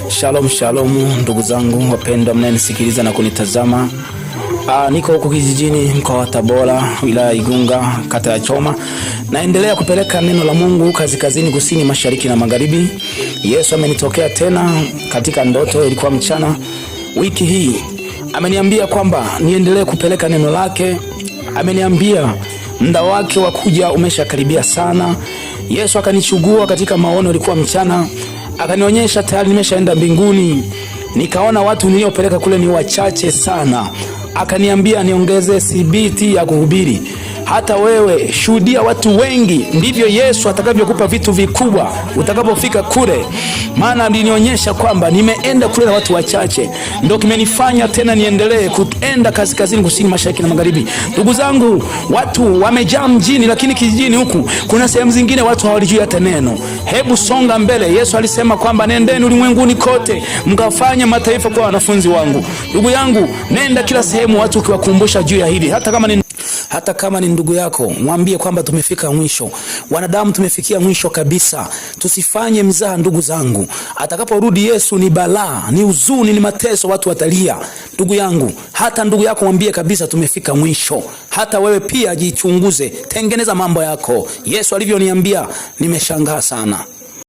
Shalom shalom ndugu zangu wapendwa mnayenisikiliza na kunitazama. Niko huko kijijini mkoa wa Tabora, wilaya Igunga, kata ya Choma. Naendelea kupeleka neno la Mungu kaskazini, kusini, mashariki na magharibi. Yesu amenitokea tena katika ndoto, ilikuwa mchana wiki hii. Ameniambia kwamba niendelee kupeleka neno lake. Ameniambia muda wake wa kuja umeshakaribia sana. Yesu akanichugua katika maono, ilikuwa mchana, akanionyesha tayari nimeshaenda mbinguni. Nikaona watu niliopeleka kule ni wachache sana. Akaniambia niongeze thibiti ya kuhubiri. Hata wewe shuhudia watu wengi, ndivyo Yesu atakavyokupa vitu vikubwa utakapofika kule. Maana alinionyesha kwamba nimeenda kule na watu wachache, ndio kimenifanya tena niendelee kuenda kaskazini, kusini, mashariki na magharibi. Ndugu zangu, watu wamejaa mjini, lakini kijijini huku kuna sehemu zingine watu hawalijui hata neno. Hebu songa mbele. Yesu alisema kwamba nendeni ulimwenguni kote mkafanye mataifa kwa wanafunzi wangu. Ndugu yangu, nenda kila sehemu, watu ukiwakumbusha juu ya hili. Hata kama ni ndugu yako, mwambie kwamba tumefika mwisho. Wanadamu tumefikia mwisho kabisa. Tusifanye mzaha ndugu zangu. Atakaporudi Yesu ni balaa, ni huzuni, ni mateso, watu watalia. Ndugu yangu, hata ndugu yako mwambie kabisa tumefika mwisho. Hata wewe pia jichunguze, tengeneza mambo yako. Yesu alivyoniambia nimeshangaa sana.